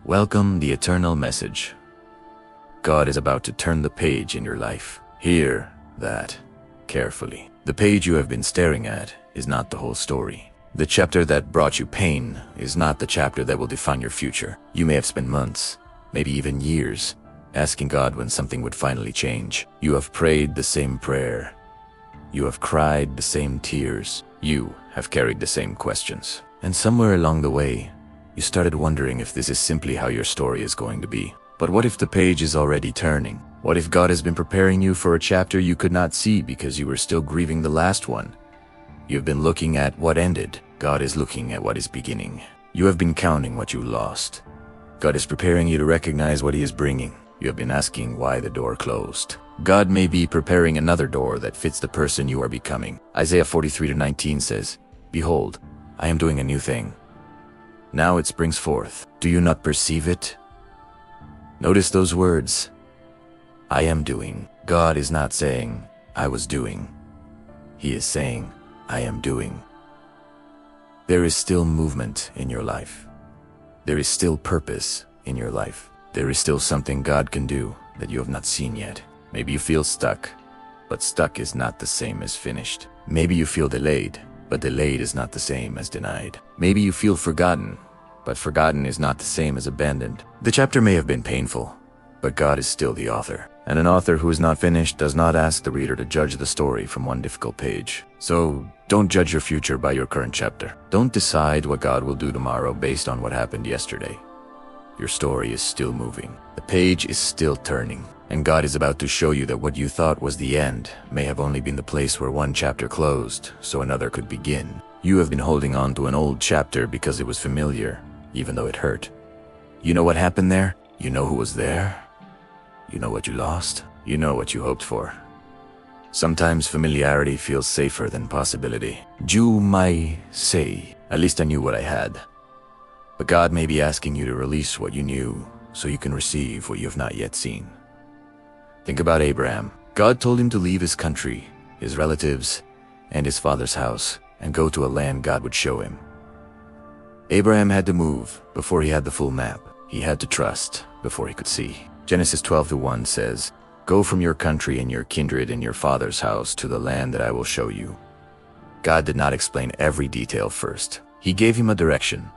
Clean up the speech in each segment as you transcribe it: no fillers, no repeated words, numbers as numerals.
Welcome the eternal message. God is about to turn the page in your life. Hear that carefully. The page you have been staring at is not the whole story. The chapter that brought you pain is not the chapter that will define your future. You may have spent months, maybe even years, asking God when something would finally change. You have prayed the same prayer. You have cried the same tears. You have carried the same questions. And somewhere along the way, you started wondering if this is simply how your story is going to be. But what if the page is already turning? What if God has been preparing you for a chapter you could not see because you were still grieving the last one? You've been looking at what ended. God is looking at what is beginning. You have been counting what you lost. God is preparing you to recognize what He is bringing. You have been asking why the door closed. God may be preparing another door that fits the person you are becoming. Isaiah 43:19 says, "Behold, I am doing a new thing. Now it springs forth. Do you not perceive it?" Notice those words. I am doing. God is not saying, I was doing. He is saying, I am doing. There is still movement in your life. There is still purpose in your life. There is still something God can do that you have not seen yet. Maybe you feel stuck, but stuck is not the same as finished. Maybe you feel delayed, but delayed is not the same as denied. Maybe you feel forgotten, but forgotten is not the same as abandoned. The chapter may have been painful, but God is still the author. And an author who is not finished does not ask the reader to judge the story from one difficult page. So don't judge your future by your current chapter. Don't decide what God will do tomorrow based on what happened yesterday. Your story is still moving. The page is still turning. And God is about to show you that what you thought was the end may have only been the place where one chapter closed, so another could begin. You have been holding on to an old chapter because it was familiar, even though it hurt. You know what happened there? You know who was there? You know what you lost? You know what you hoped for. Sometimes familiarity feels safer than possibility. You might say, at least I knew what I had. But God may be asking you to release what you knew so you can receive what you have not yet seen. Think about Abraham. God told him to leave his country, his relatives, and his father's house, and go to a land God would show him. Abraham had to move before he had the full map. He had to trust before he could see. Genesis 12:1 says, "Go from your country and your kindred and your father's house to the land that I will show you." God did not explain every detail first. He gave him a direction.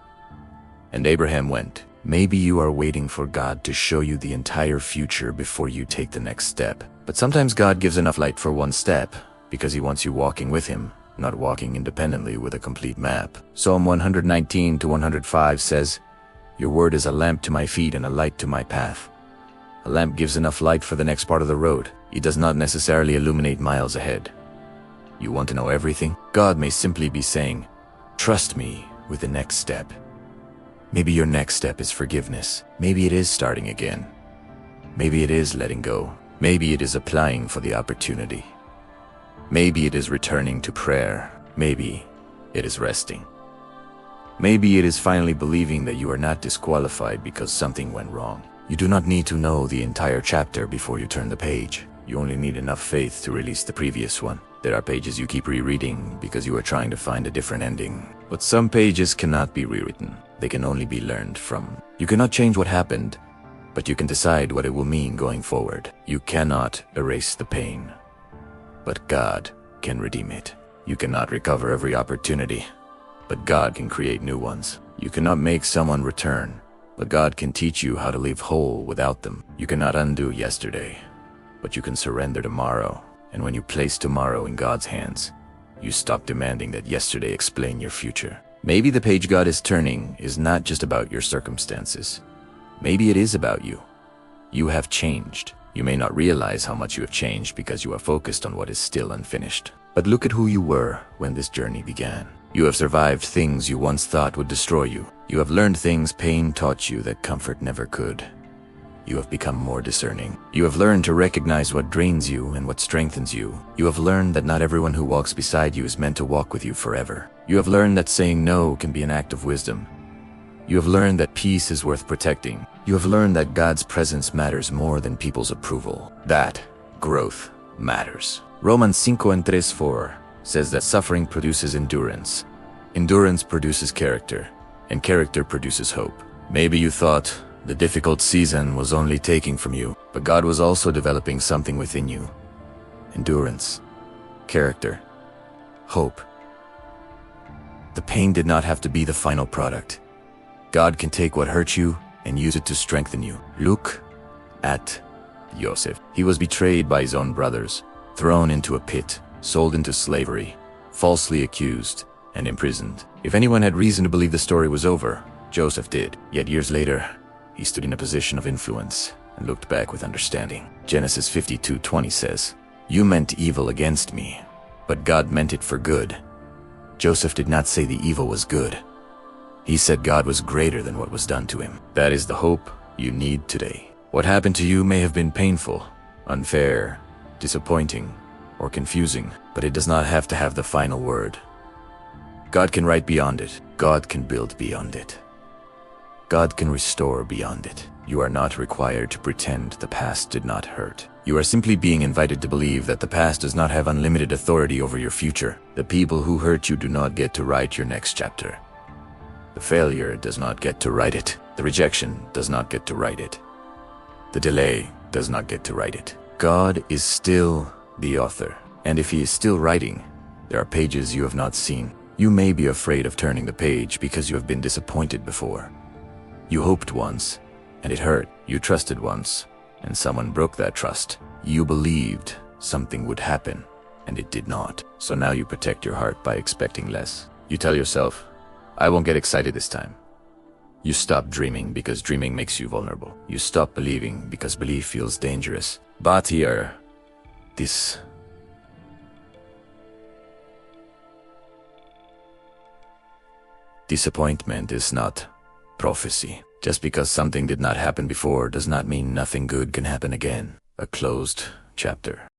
And Abraham went. Maybe you are waiting for God to show you the entire future before you take the next step. But sometimes God gives enough light for one step because He wants you walking with Him, not walking independently with a complete map. Psalm 119:105 says, "Your word is a lamp to my feet and a light to my path." A lamp gives enough light for the next part of the road. It does not necessarily illuminate miles ahead. You want to know everything? God may simply be saying, "Trust me with the next step." Maybe your next step is forgiveness. Maybe it is starting again. Maybe it is letting go. Maybe it is applying for the opportunity. Maybe it is returning to prayer. Maybe it is resting. Maybe it is finally believing that you are not disqualified because something went wrong. You do not need to know the entire chapter before you turn the page. You only need enough faith to release the previous one. There are pages you keep rereading because you are trying to find a different ending. But some pages cannot be rewritten. They can only be learned from. You cannot change what happened, but you can decide what it will mean going forward. You cannot erase the pain, but God can redeem it. You cannot recover every opportunity, but God can create new ones. You cannot make someone return, but God can teach you how to live whole without them. You cannot undo yesterday, but you can surrender tomorrow. And when you place tomorrow in God's hands, you stop demanding that yesterday explain your future. Maybe the page God is turning is not just about your circumstances. Maybe it is about you. You have changed. You may not realize how much you have changed because you are focused on what is still unfinished. But look at who you were when this journey began. You have survived things you once thought would destroy you. You have learned things pain taught you that comfort never could. You have become more discerning. You have learned to recognize what drains you and what strengthens you. You have learned that not everyone who walks beside you is meant to walk with you forever. You have learned that saying no can be an act of wisdom. You have learned that peace is worth protecting. You have learned that God's presence matters more than people's approval. That growth matters. Romans 5:3-4 says that suffering produces endurance. Endurance produces character, and character produces hope. Maybe you thought, The difficult season was only taking from you, but God was also developing something within you. Endurance, character, hope. The pain did not have to be the final product. God can take what hurt you and use it to strengthen you. Look at Joseph. He was betrayed by his own brothers, thrown into a pit, sold into slavery, falsely accused, and imprisoned. If anyone had reason to believe the story was over, Joseph did. Yet years later, he stood in a position of influence and looked back with understanding. Genesis 52:20 says, "You meant evil against me, but God meant it for good." Joseph did not say the evil was good. He said God was greater than what was done to him. That is the hope you need today. What happened to you may have been painful, unfair, disappointing, or confusing, but it does not have to have the final word. God can write beyond it. God can build beyond it. God can restore beyond it. You are not required to pretend the past did not hurt. You are simply being invited to believe that the past does not have unlimited authority over your future. The people who hurt you do not get to write your next chapter. The failure does not get to write it. The rejection does not get to write it. The delay does not get to write it. God is still the author, and if He is still writing, there are pages you have not seen. You may be afraid of turning the page because you have been disappointed before. You hoped once, and it hurt. You trusted once, and someone broke that trust. You believed something would happen, and it did not. So now you protect your heart by expecting less. You tell yourself, "I won't get excited this time." You stop dreaming because dreaming makes you vulnerable. You stop believing because belief feels dangerous. But here, disappointment is not prophecy. Just because something did not happen before does not mean nothing good can happen again. A closed chapter.